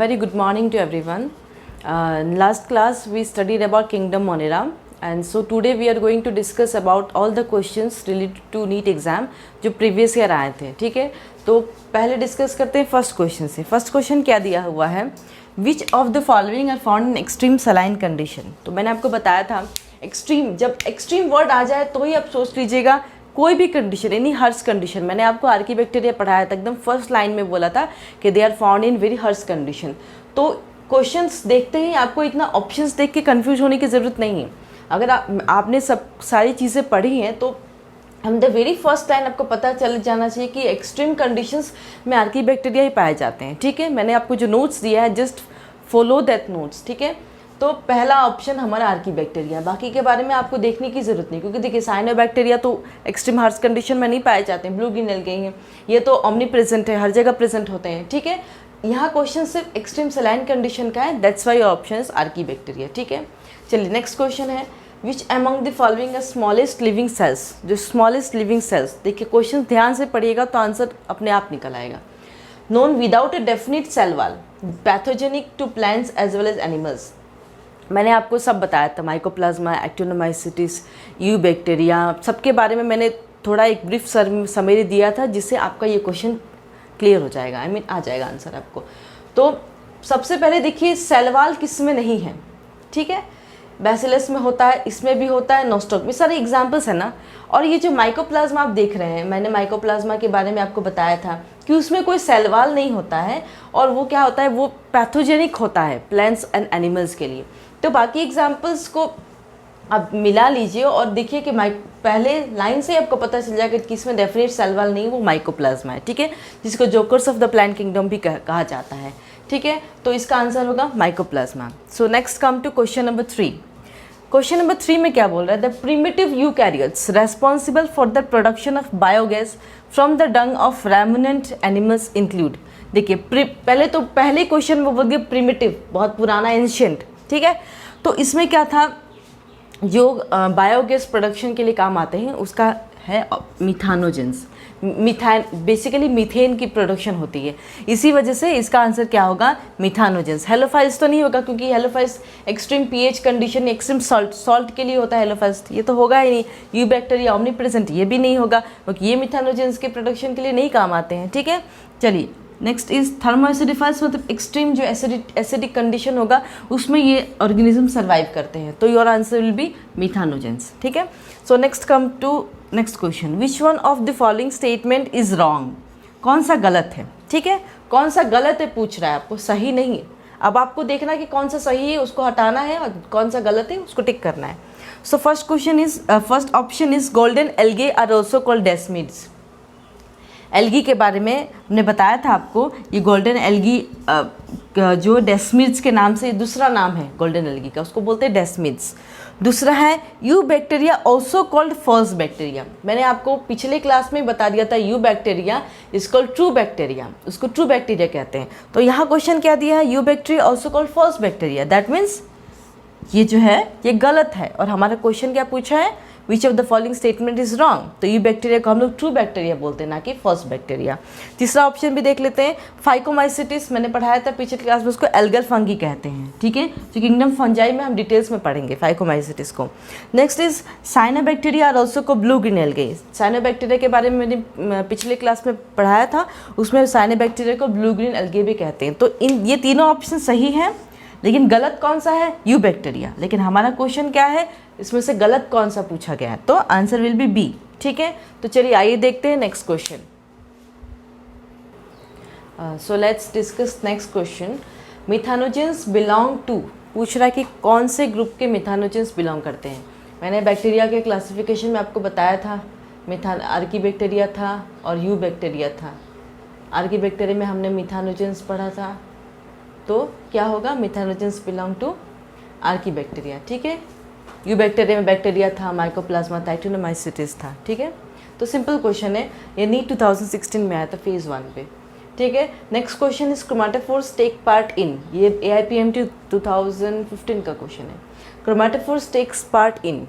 very good morning to everyone. Last class we studied about Kingdom Monera, and so today we are going to discuss about all the questions related to NEET exam जो previous year आए थे. ठीक है, तो पहले discuss करते हैं first question से. फर्स्ट क्वेश्चन क्या दिया हुआ है, which of the following are found in extreme saline condition. तो मैंने आपको बताया था एक्सट्रीम, जब एक्सट्रीम वर्ड आ जाए तो ही आप सोच लीजिएगा कोई भी कंडीशन, एनी हर्स कंडीशन. मैंने आपको आर्कीबैक्टीरिया पढ़ाया था, एकदम फर्स्ट लाइन में बोला था कि they are found in very harsh condition. तो क्वेश्चंस देखते ही आपको इतना ऑप्शंस देख के कंफ्यूज होने की ज़रूरत नहीं है. अगर आपने सब सारी चीज़ें पढ़ी हैं तो हम द वेरी फर्स्ट लाइन आपको पता चल जाना चाहिए कि एक्सट्रीम कंडीशंस में आर्कीबैक्टीरिया ही पाए जाते हैं. ठीक है, मैंने आपको जो नोट्स दिया है जस्ट फॉलो दैट नोट्स. ठीक है, तो पहला ऑप्शन हमारा आर्कीबैक्टीरिया. बाकी के बारे में आपको देखने की ज़रूरत नहीं, क्योंकि देखिए साइनोबैक्टीरिया तो एक्सट्रीम हार्श कंडीशन में नहीं पाए जाते हैं, ब्लू ग्रीन एल्गी हैं, ये तो ओमनी प्रेजेंट है, हर जगह प्रेजेंट होते हैं. ठीक है, यहाँ क्वेश्चन सिर्फ एक्सट्रीम सलाइन कंडीशन का है, दैट्स वाई ऑप्शन आर्कीबैक्टीरिया. ठीक है, चलिए नेक्स्ट क्वेश्चन है, which among the following are smallest living cells. जो स्मॉलेस्ट लिविंग सेल्स, देखिए क्वेश्चन ध्यान से पढ़िएगा तो आंसर अपने आप निकल आएगा. Known without a definite cell wall, pathogenic to plants as well as animals. मैंने आपको सब बताया था, माइकोप्लाज्मा, एक्टिनोमाइसिटिस, यू बैक्टीरिया, सबके बारे में मैंने थोड़ा एक ब्रीफ समरी दिया था, जिससे आपका ये क्वेश्चन क्लियर हो जाएगा, आ जाएगा आंसर आपको. तो सबसे पहले देखिए सेल वॉल किस में नहीं है. ठीक है, बैसिलस में होता है, इसमें भी होता है, नोस्टॉक में, सारे एग्जाम्पल्स है ना. और ये जो माइकोप्लाज्मा आप देख रहे हैं, मैंने माइकोप्लाज्मा के बारे में आपको बताया था कि उसमें कोई सेल वॉल नहीं होता है, और वो क्या होता है, वो पैथोजेनिक होता है प्लांट्स एंड एनिमल्स के लिए. तो बाकी एग्जाम्पल्स को आप मिला लीजिए और देखिए कि पहले लाइन से आपको पता चल जाएगा कि इसमें डेफिनेट सेल वॉल नहीं, वो माइकोप्लाज्मा है. ठीक है, जिसको jokers of the plant kingdom भी कहा जाता है. ठीक है, तो इसका आंसर होगा mycoplasma. So next come to question number 3. Question number 3 में क्या बोल रहा है, the primitive eukaryotes responsible for the production of biogas from the dung of ruminant animals include. देखिए पहले क्वेश्चन वो बोल दिया प्रिमिटिव, बहुत पुराना, एंशिएंट. ठीक है, तो इसमें क्या था, जो बायोगैस प्रोडक्शन के लिए काम आते हैं उसका है मिथानोजेंस. मिथान बेसिकली मीथेन की प्रोडक्शन होती है, इसी वजह से इसका आंसर क्या होगा, मिथानोजेंस. हेलोफाइल्स तो नहीं होगा, क्योंकि halophiles extreme pH condition, extreme salt के लिए होता है हेलोफाइल्स, ये तो होगा ही नहीं. यू बैक्टीरिया, ओमनी प्रेजेंट, ये भी नहीं होगा, क्योंकि ये मिथानोजेंस के प्रोडक्शन के लिए नहीं काम आते हैं. ठीक है, चलिए नेक्स्ट इज थर्मोएसिडिफाइज, मतलब एक्सट्रीम जो एसिडिक कंडीशन होगा उसमें ये ऑर्गेनिज्म सर्वाइव करते हैं, तो your answer will be methanogens. ठीक है, so next come to next question, which one of the following statement is wrong. कौन सा गलत है. ठीक है, कौन सा गलत है पूछ रहा है आपको, सही नहीं है. अब आपको देखना कि कौन सा सही है उसको हटाना है, और कौन सा गलत है उसको टिक करना है. So first option is golden algae are also called desmids. Algae के बारे में हमने बताया था आपको, ये गोल्डन एल्गी जो डेस्मिड्स के नाम से दूसरा नाम है गोल्डन एल्गी का, उसको बोलते हैं डेस्मिड्स. दूसरा है you bacteria also called first bacteria. मैंने आपको पिछले क्लास में बता दिया था, you bacteria is called true bacteria, उसको ट्रू बैक्टीरिया कहते हैं. तो यहाँ क्वेश्चन क्या दिया है, you bacteria also called first bacteria, that means ये जो है ये गलत है. और हमारा क्वेश्चन क्या पूछा है, which of the following statement is wrong. तो यू बैक्टीरिया को हम लोग ट्रू बैक्टीरिया बोलते हैं, ना कि फर्स्ट बैक्टीरिया. तीसरा ऑप्शन भी देख लेते हैं, फाइकोमाइसिटिस, मैंने पढ़ाया था पिछले क्लास में, उसको एल्गल फंगी कहते हैं. ठीक है, जो किंगडम फंजाई में हम डिटेल्स में पढ़ेंगे फाइकोमाइसिटिस को. Next is cyanobacteria are also को ब्लू ग्रीन एल्गे. साइनोबैक्टीरिया के बारे में मैंने पिछले क्लास में पढ़ाया था, उसमें साइनोबैक्टीरिया को ब्लू ग्रीन एल्गे भी कहते हैं. तो ये तीनों ऑप्शन सही हैं, लेकिन गलत कौन सा है, यू बैक्टीरिया. लेकिन हमारा क्वेश्चन क्या है, इसमें से गलत कौन सा पूछा गया है, तो आंसर विल बी बी. ठीक है, तो चलिए आइए देखते हैं next question. So let's discuss next question. Methanogens belong to, पूछ रहा है कि कौन से ग्रुप के मिथानोजेंस बिलोंग करते हैं. मैंने बैक्टीरिया के क्लासिफिकेशन में आपको बताया था, आर्कीबैक्टीरिया था और यू बैक्टीरिया था. आर्कीबैक्टीरिया में हमने मिथानोजेंस पढ़ा था, तो क्या होगा, मिथानोजेंस बिलोंग टू आर्कीबैक्टीरिया. ठीक है, यू बैक्टीरिया में बैक्टीरिया था, माइकोप्लाज्मा था, एक्टिनोमाइसिटिस था. ठीक है, तो सिंपल क्वेश्चन है, ये नीट 2016 में आया था फेज़ 1 पे. ठीक है, next question is chromatophores take part in. ये AIPMT 2015 का क्वेश्चन है. Chromatophores takes part in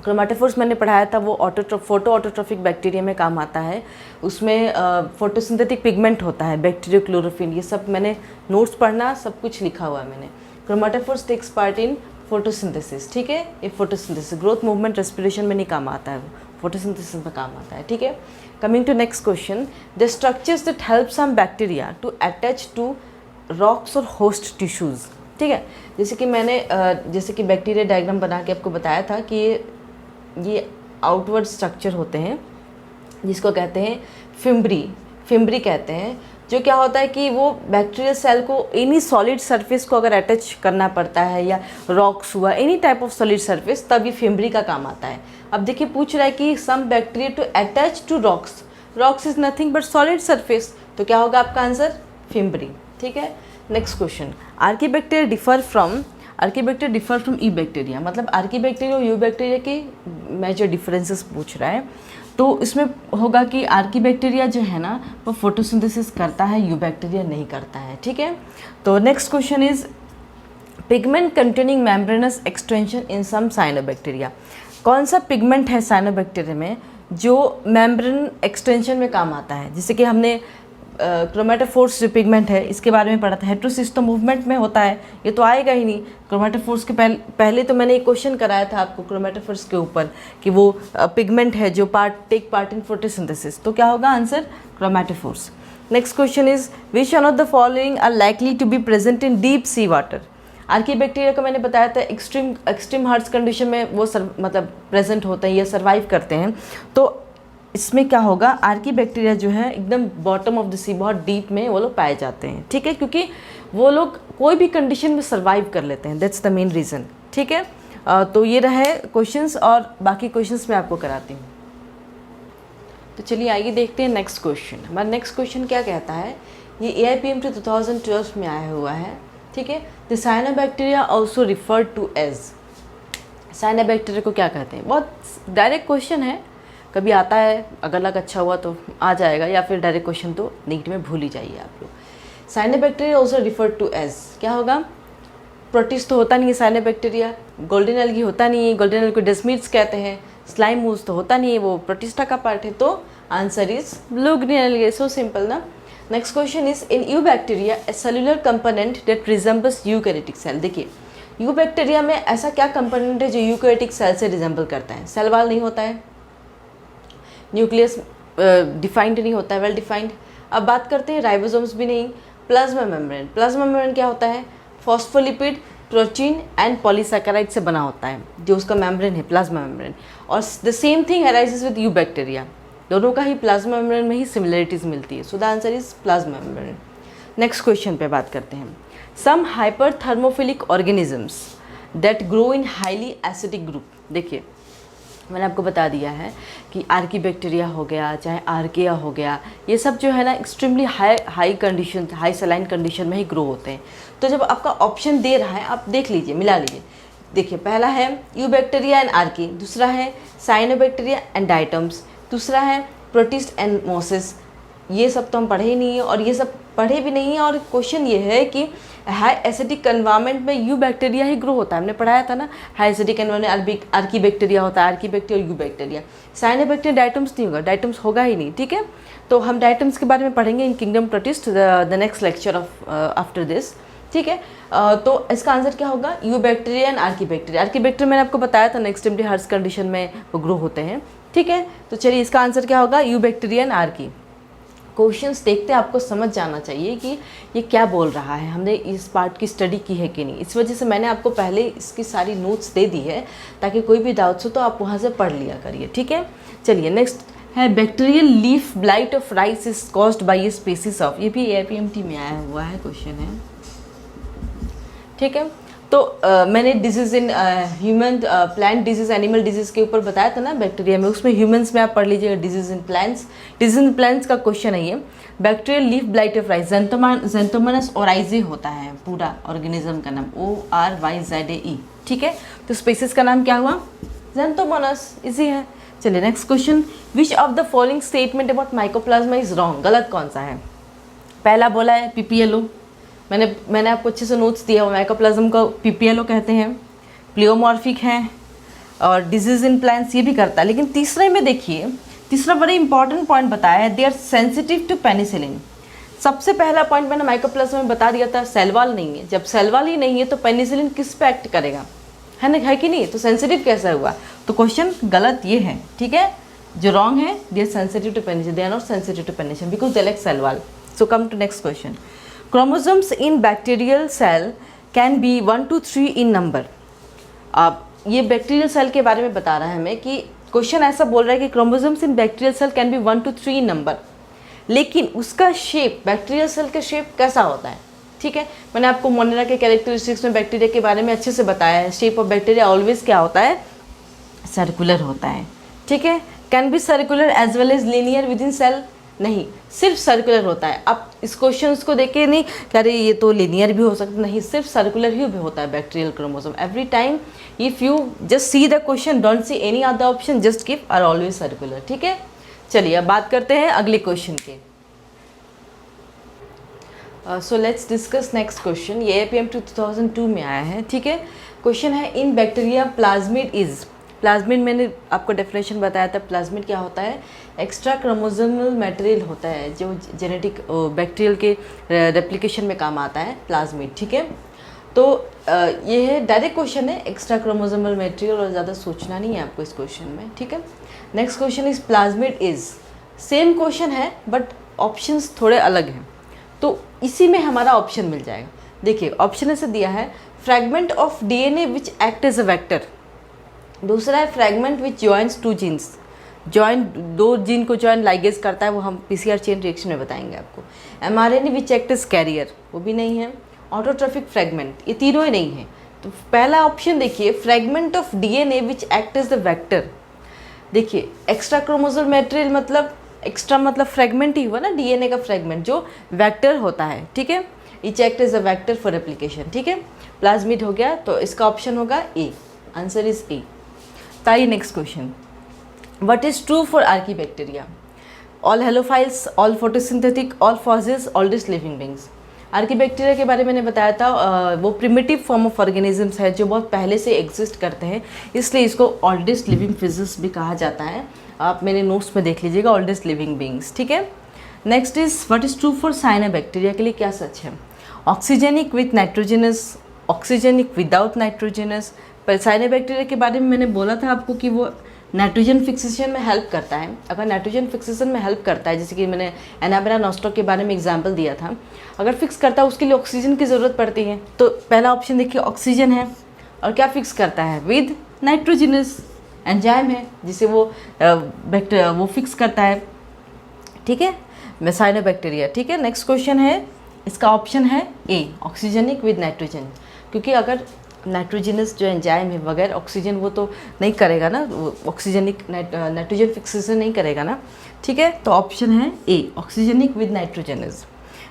chromatophores मैंने पढ़ाया था, वो फोटो ऑटोट्रॉफिक बैक्टीरिया में काम आता है। उसमें फोटोसिंथेटिक पिगमेंट होता है, बैक्टीरियोक्लोरोफिन, ये सब मैंने नोट्स पढ़ना, सब कुछ लिखा हुआ है मैंने। Chromatophores takes part in photosynthesis, ठीक है। ये फोटोसिंथेसिस ग्रोथ, मूवमेंट, रेस्पिरेशन में नहीं काम आता है, वो फोटोसिंथेसिस में काम आता है, ठीक है। Coming to next question, the structures that help some bacteria to attach to rocks और होस्ट टिश्यूज़, ठीक है। जैसे कि मैंने जैसे कि बैक्टीरिया डायग्राम बना के आपको बताया था कि ये आउटवर्ड स्ट्रक्चर होते हैं जिसको कहते हैं फिम्ब्री कहते हैं, जो क्या होता है कि वो बैक्टीरियल सेल को एनी सॉलिड सरफेस को अगर अटैच करना पड़ता है, या रॉक्स हुआ, any type of solid surface, तब ये फिम्ब्री का काम आता है। अब देखिए पूछ रहा है कि some bacteria to attach to rocks is nothing but solid surface, तो क्या होगा आपका आंसर? फिम्ब्री, ठीक है। Next question, archaebacteria differ from eubacteria, मतलब आर्कीबैक्टीरिया और यू बैक्टीरिया के मेजर डिफरेंसेस पूछ रहा है। तो इसमें होगा कि आर्कीबैक्टीरिया जो है ना वो फोटोसिंथेसिस करता है, यू बैक्टीरिया नहीं करता है, ठीक है। तो next question is pigment containing membranous extension in some cyanobacteria, कौन सा पिगमेंट है साइनोबैक्टीरिया में जो मेम्ब्रेन एक्सटेंशन में काम आता है? जैसे कि हमने क्रोमेटोफोर्स जो पिगमेंट है इसके बारे में पढ़ा था, हेट्रोसिस तो मूवमेंट में होता है, ये तो आएगा ही नहीं। क्रोमेटोफोर्स के पहले तो मैंने एक क्वेश्चन कराया था आपको क्रोमेटोफोर्स के ऊपर कि वो पिगमेंट है जो टेक पार्ट इन फोटोसिंथेसिस, तो क्या होगा answer? Chromatophores. Next question is which one of the following are likely to be present in deep sea water, archaebacteria का मैंने बताया था एक्सट्रीम हार्श कंडीशन में वो मतलब प्रेजेंट होते हैं या सर्वाइव करते हैं। तो इसमें क्या होगा, आर्कीबैक्टीरिया जो है एकदम बॉटम ऑफ द सी, बहुत डीप में वो लोग पाए जाते हैं, ठीक है, क्योंकि वो लोग कोई भी कंडीशन में सर्वाइव कर लेते हैं, दैट्स द मेन रीज़न, ठीक है। तो ये रहे क्वेश्चंस, और बाकी क्वेश्चंस मैं आपको कराती हूँ। तो चलिए आइए देखते हैं नेक्स्ट क्वेश्चन। हमारा नेक्स्ट क्वेश्चन क्या कहता है, ये AIPMT 2012 में आया हुआ है, ठीक है। The cyanobacteria also referred to as, cyanobacteria को क्या कहते हैं? बहुत डायरेक्ट क्वेश्चन है, कभी आता है, अगर लग अच्छा हुआ तो आ जाएगा, या फिर डायरेक्ट क्वेश्चन तो नीट में भूल ही जाइए आप लोग। Cyanobacteria also referred to as, क्या होगा? प्रोटिस्ट तो होता नहीं है साइनोबैक्टीरिया, गोल्डन एल्गी होता नहीं है, गोल्डन एल्गी को डेस्मिड्स कहते हैं, स्लाइम मूस तो होता नहीं है, वो प्रोटिस्टा का पार्ट है, तो answer is blue green algae, so simple ना। Next question is in eubacteria a cellular component that resembles eukaryotic cell, देखिए यू बैक्टीरिया में ऐसा क्या कंपोनेंट है जो यूकैरियोटिक सेल से रिजेंबल करता है? सेल वाल नहीं होता है, न्यूक्लियस डिफाइंड नहीं होता है, वेल डिफाइंड। अब बात करते हैं राइबोसोम्स भी नहीं, प्लाज्मा मेम्ब्रेन, प्लाज्मा मेम्ब्रेन क्या होता है? फॉस्फोलिपिड, प्रोटीन एंड पॉलीसैकेराइड से बना होता है, जो उसका मेम्ब्रेन है प्लाज्मा मेम्ब्रेन। और the same thing arises with you bacteria, दोनों का ही प्लाज्मा मेम्ब्रेन में ही सिमिलरिटीज मिलती है, so the answer is plasma membrane. Next question पे बात करते हैं, some hyperthermophilic organisms that grow in highly acidic group, देखिए मैंने आपको बता दिया है कि आर्कीबैक्टीरिया हो गया, चाहे आर्किया हो गया, ये सब जो है ना extremely high condition, high saline condition में ही ग्रो होते हैं। तो जब आपका ऑप्शन दे रहा है आप देख लीजिए, मिला लीजिए। देखिए पहला है यू बैक्टीरिया एंड आर्की, दूसरा है साइनोबैक्टीरिया एंड डाइटम्स, दूसरा है प्रोटिस्ट एंड मोसिस, ये सब तो हम पढ़े ही नहीं है, और ये सब पढ़े भी नहीं है। और क्वेश्चन ये है कि हाई एसिडिक एनवायरनमेंट में यू बैक्टीरिया ही ग्रो होता है, हमने पढ़ाया था ना, हाई एसिडिक एनवायरनमेंट आर्कीबैक्टीरिया होता है, आर्कीबैक्टीरिया और यू बैक्टीरिया। साइनोबैक्टीरिया डाइटम्स नहीं होगा, डाइटम्स होगा ही नहीं, ठीक है। तो हम डाइटम्स के बारे में पढ़ेंगे इन kingdom protist the next lecture of after this, ठीक है। तो इसका आंसर क्या होगा? You bacteria and archaebacteria. Archaebacteria मैंने आपको बताया था एक्सट्रीमली हार्श कंडीशन में वो ग्रो होते हैं, ठीक है। तो चलिए इसका आंसर क्या होगा? You bacteria and Archie. Questions देखते आपको समझ जाना चाहिए कि ये क्या बोल रहा है, हमने इस पार्ट की स्टडी की है कि नहीं। इस वजह से मैंने आपको पहले इसकी सारी नोट्स दे दी है, ताकि कोई भी डाउट्स हो तो आप वहाँ से पढ़ लिया करिए, ठीक है। चलिए नेक्स्ट है bacterial leaf blight of rice is caused by a species of, ये भी AIPMT में आया हुआ है क्वेश्चन है, ठीक है। तो मैंने disease in human plant disease animal disease के ऊपर बताया था ना बैक्टीरिया में, उसमें ह्यूमंस में आप पढ़ लीजिएगा disease in plants. Disease in plants का क्वेश्चन है ये। Bacterial leaf blight of rice, Xanthomonas oryzae होता है पूरा ऑर्गेनिज्म का नाम, ORYZAE, ठीक है। तो स्पीसीज का नाम क्या हुआ? ज़ेंथोमोनास, इजी है। चलिए next question, which of the following statement about mycoplasma is wrong, गलत कौन सा है? पहला बोला है PPLO, मैंने आपको अच्छे से नोट्स दिया हुआ, माइकोप्लाज्म को PPLO कहते हैं, प्लियोमॉर्फिक है, और डिजीज इन प्लांट्स ये भी करता है। लेकिन तीसरे में देखिए, तीसरा बड़ा इंपॉर्टेंट पॉइंट बताया है, they are sensitive to penicillin. सबसे पहला पॉइंट मैंने माइकोप्लाज्मा में बता दिया था, सेल वॉल नहीं है। जब सेल वॉल ही नहीं है तो पेनिसिलिन किस पे एक्ट करेगा, है ना, है कि नहीं? तो सेंसिटिव कैसा हुआ? तो क्वेश्चन गलत ये है, ठीक है। जो रॉन्ग है, they are sensitive to penicillin, they are not sensitive to penicillin because they like cell wall. So come to next question. Chromosomes in bacterial cell can be 1 to 3 in number. अब ये bacterial cell के बारे में बता रहा है हमें कि क्वेश्चन ऐसा बोल रहा है कि chromosomes in bacterial cell can be 1 to 3 in number, लेकिन उसका शेप, बैक्टीरियल सेल का शेप कैसा होता है, ठीक है। मैंने आपको मोनेरा के कैरेक्टरिस्टिक्स में बैक्टीरिया के बारे में अच्छे से बताया है। शेप ऑफ बैक्टीरिया ऑलवेज क्या होता है? सर्कुलर होता है, ठीक है। Can be circular as well as linear within cell, नहीं, सिर्फ सर्कुलर होता है। आप इस क्वेश्चन को देख के नहीं कह रहे ये तो लीनियर भी हो सकता, नहीं, सिर्फ सर्कुलर ही भी होता है bacterial chromosome. Every time if you just see the question, don't see any other option, just give are always circular, ठीक है। चलिए अब बात करते हैं अगले क्वेश्चन के। सो लेट्स डिस्कस नेक्स्ट क्वेश्चन। ये APM 2002 में आया है, ठीक है। क्वेश्चन है, इन बैक्टीरिया प्लाज्मिड इज। प्लाज्मिड मैंने आपको डेफिनेशन बताया था। प्लाज्मिड क्या होता है? एक्स्ट्रा क्रोमोसोमल मटेरियल होता है जो जेनेटिक बैक्टीरियल के रेप्लिकेशन में काम आता है, प्लाज्मिड, ठीक है। तो ये है, डायरेक्ट क्वेश्चन है, एक्स्ट्रा क्रोमोसोमल मटेरियल, और ज़्यादा सोचना नहीं है आपको इस क्वेश्चन में, ठीक है। Next question is plasmid is. Same question है बट ऑप्शंस थोड़े अलग हैं, तो इसी में हमारा ऑप्शन मिल जाएगा। देखिए ऑप्शन ऐसे दिया है, fragment of DNA which act as a vector. दूसरा है fragment which joins 2 genes. Join 2 gene को जॉइन लाइगेज करता है, वो हम PCR चेन रिएक्शन में बताएंगे आपको। mRNA which act as carrier, वो भी नहीं है। ऑटोट्रॉफिक फ्रैगमेंट, ये तीनों ही नहीं है। तो पहला ऑप्शन देखिए, fragment of DNA which act as the vector. देखिए एक्स्ट्रा क्रोमोसोमल मटेरियल मतलब एक्स्ट्रा मतलब फ्रैगमेंट ही हुआ ना, DNA का फ्रैगमेंट जो वेक्टर होता है, ठीक है। Etch act is a vector for replication, ठीक है। प्लाज्मिड हो गया, तो इसका ऑप्शन होगा ए, आंसर इज ए। ताई next question, what is true for archaebacteria? All halophiles, all photosynthetic, all fossils, oldest living beings. आर्कीबैक्टीरिया के बारे में मैंने बताया था, वो प्रिमिटिव फॉर्म ऑफ ऑर्गेनिजम्स है जो बहुत पहले से एग्जिस्ट करते हैं, इसलिए इसको ओल्डेस्ट लिविंग फिजिक्स भी कहा जाता है। आप मेरे नोट्स में देख लीजिएगा, ओल्डेस्ट लिविंग बींग्स, ठीक है। Next is what is true for cyanobacteria के लिए क्या सच है? Oxygenic with nitrogenous, oxygenic without nitrogenous. पर साइनोबैक्टीरिया के बारे में मैंने बोला था आपको कि वो नाइट्रोजन फिक्सेशन में हेल्प करता है। अगर नाइट्रोजन फिक्सेशन में हेल्प करता है, जैसे कि मैंने एनाबेरा नॉस्टॉक के बारे में एग्जांपल दिया था, अगर फिक्स करता है उसके लिए ऑक्सीजन की ज़रूरत पड़ती है। तो पहला ऑप्शन देखिए ऑक्सीजन है, और क्या फिक्स करता है? विद नाइट्रोजनस एंजाइम है जिसे वो वो फिक्स करता है, ठीक है, साइनोबैक्टीरिया, ठीक है। नेक्स्ट क्वेश्चन है, इसका ऑप्शन है ए, ऑक्सीजनिक विद नाइट्रोजन, क्योंकि अगर नाइट्रोजनस जो एंजाइम है बगैर ऑक्सीजन वो तो नहीं करेगा ना, ऑक्सीजनिक नाइट्रोजन फिक्सेशन नहीं करेगा ना, ठीक है। तो ऑप्शन है A, oxygenic with nitrogenous.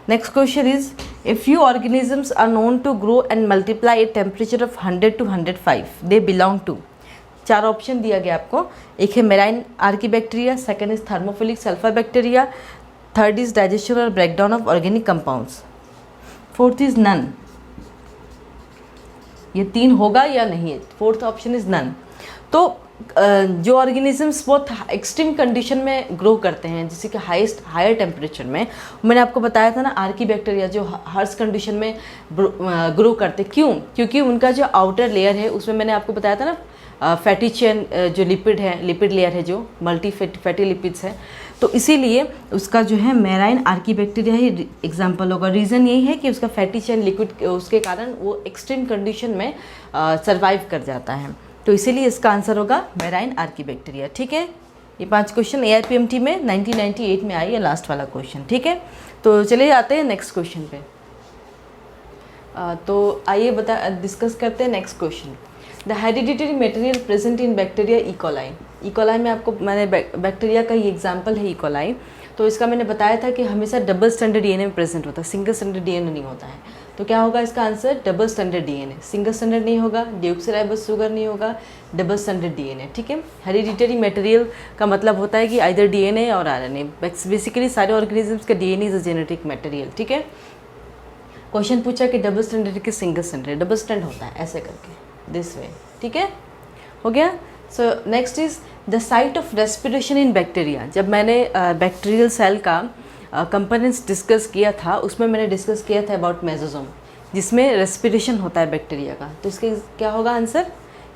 Next question is, a few organisms are known to grow and multiply at temperature of 100 to 105, they belong to. 4 option दिया गया आपको। एक है marine archaebacteria, second is thermophilic sulphur bacteria, third is digestion और breakdown of organic compounds, fourth is none. ये 3 होगा या नहीं है? Fourth option is none. तो जो ऑर्गेनिजम्स बहुत एक्सट्रीम कंडीशन में ग्रो करते हैं, जैसे कि हायर टेम्परेचर में, मैंने आपको बताया था ना, आर्कीबैक्टीरिया जो हार्श कंडीशन में ग्रो करते, क्यों? क्योंकि उनका जो आउटर लेयर है उसमें मैंने आपको बताया था ना, फैटी चेन जो लिपिड है, लिपिड लेयर है जो मल्टी फैटी लिपिड्स है, तो इसीलिए उसका जो है मेराइन आर्कीबैक्टीरिया ही एग्जाम्पल होगा। रीज़न यही है कि उसका फैटी चेन लिक्विड उसके कारण वो एक्सट्रीम कंडीशन में सर्वाइव कर जाता है, तो इसीलिए इसका आंसर होगा मेराइन आर्कीबैक्टीरिया, ठीक है। ये 5 क्वेश्चन ARPMT में 1998 में आई है, लास्ट वाला क्वेश्चन, ठीक है। तो चलिए आते हैं नेक्स्ट क्वेश्चन पे। तो आइए डिस्कस करते हैं next question. The hereditary material present in bacteria E coli. E coli में आपको मैंने बैक्टीरिया का ही एग्जाम्पल है इकोलाई, तो इसका मैंने बताया था कि हमेशा डबल स्टैंडर्ड DNA में प्रेजेंट होता है, सिंगल स्टैंडर्ड DNA नहीं होता है। तो क्या होगा इसका answer? Double standard DNA। Single standard नहीं होगा, डिऑक्सीराइबोस शुगर नहीं होगा, डबल स्टैंडर्ड DNA, ठीक है। हेरिडिटरी मटेरियल का मतलब होता है कि आइदर DNA और RNA, बेसिकली सारे ऑर्गेनिजम्स का DNA is a genetic material, ठीक है। क्वेश्चन पूछा कि डबल स्टैंडर्ड के सिंगल स्टैंडर्ड, डबल स्टैंड होता है ऐसे करके, दिस वे, ठीक है, हो गया। So next is the site of respiration in bacteria. जब मैंने बैक्टीरियल सेल का कंपोनेंट्स डिस्कस किया था, उसमें मैंने डिस्कस किया था अबाउट मेसोसोम, जिसमें रेस्पिरेशन होता है बैक्टीरिया का। तो इसके क्या होगा आंसर?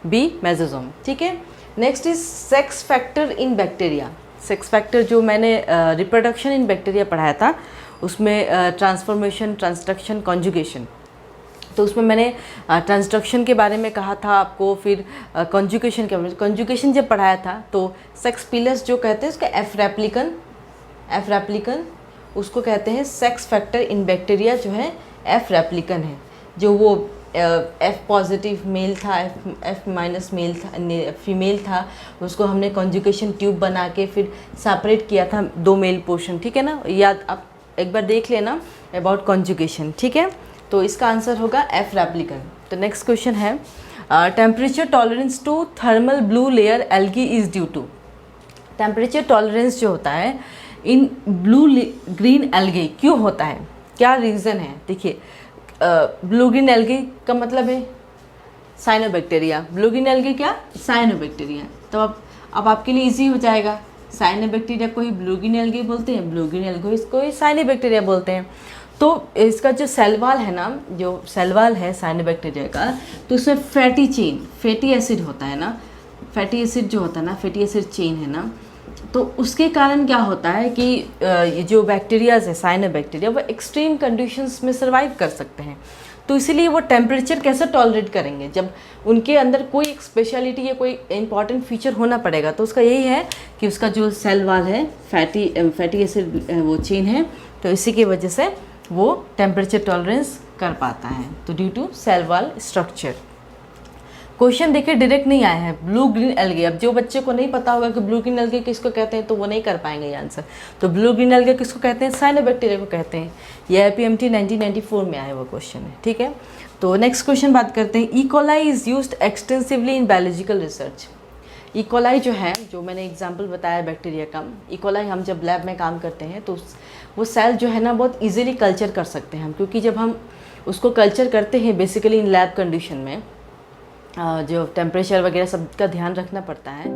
B, mesosome. ठीक है। Next is sex factor in bacteria. Sex factor जो मैंने रिप्रोडक्शन इन बैक्टीरिया पढ़ाया था, उसमें ट्रांसफॉर्मेशन, ट्रांसडक्शन, कॉन्जुगेशन, तो उसमें मैंने ट्रांसडक्शन के बारे में कहा था आपको, फिर कॉन्जुगेशन के बारे में। कॉन्जुगेशन जब पढ़ाया था तो सेक्स पिलस जो कहते हैं उसका एफ रेप्लिकन उसको कहते हैं सेक्स फैक्टर इन बैक्टीरिया जो है एफ रेप्लिकन है। जो वो एफ पॉजिटिव मेल था, एफ माइनस मेल था, फीमेल था, उसको हमने कॉन्जुगेशन ट्यूब बना के फिर सेपरेट किया था 2 मेल पोर्शन। ठीक है ना, याद आप एक बार देख लेना अबाउट कॉन्जुगेशन। ठीक है, तो इसका आंसर होगा एफ रेप्लिकन। तो नेक्स्ट क्वेश्चन है temperature tolerance to thermal blue layer algae is due to. Temperature tolerance जो होता है इन ब्लू ग्रीन एल्गी क्यों होता है, क्या रीज़न है? देखिए, ब्लू ग्रीन एल्गी का मतलब है साइनोबैक्टीरिया। ब्लू ग्रीन एल्गी क्या? साइनोबैक्टीरिया। तो अब आपके लिए इजी हो जाएगा। साइनोबैक्टीरिया को ही ब्लू ग्रीन एल्गी बोलते हैं, ब्लू ग्रीन एल्गी इसको ही साइनोबैक्टीरिया बोलते हैं। तो इसका जो सेल वॉल है ना, जो सेल वॉल है साइनोबैक्टीरिया का, तो उसमें फैटी चेन, फैटी एसिड होता है ना, फैटी एसिड जो होता है ना, फैटी एसिड चेन है ना, तो उसके कारण क्या होता है कि ये जो बैक्टीरियाज है साइनोबैक्टीरिया, वो एक्सट्रीम कंडीशंस में सर्वाइव कर सकते हैं। तो इसीलिए वो टेम्परेचर कैसे टॉलरेट करेंगे जब उनके अंदर कोई एक स्पेशलिटी या कोई इंपॉर्टेंट फीचर होना पड़ेगा। तो उसका यही है कि उसका जो सेल वॉल है फैटी एसिड वो चेन है, तो इसी की वजह से वो टेम्परेचर टॉलरेंस कर पाता है, तो due to cell wall structure. Question देखिए डायरेक्ट नहीं आया है, ब्लू ग्रीन एल्गे। अब जो बच्चे को नहीं पता होगा कि ब्लू ग्रीन एल्गे किसको कहते हैं तो वो नहीं कर पाएंगे ये आंसर। तो ब्लू ग्रीन एल्गे किसको कहते हैं? साइनोबैक्टीरिया को कहते हैं। ये IPMT 1994 में आया हुआ क्वेश्चन है। ठीक है, तो नेक्स्ट क्वेश्चन बात करते हैं। E coli is used extensively in biological research. E coli जो है, जो मैंने एग्जाम्पल बताया बैक्टीरिया का, ई कोलाई हम जब लैब में काम करते हैं तो वो सेल जो है ना बहुत ईजिली कल्चर कर सकते हैं हम, क्योंकि जब हम उसको कल्चर करते हैं बेसिकली इन लैब कंडीशन में जो टेम्परेचर वगैरह सब का ध्यान रखना पड़ता है।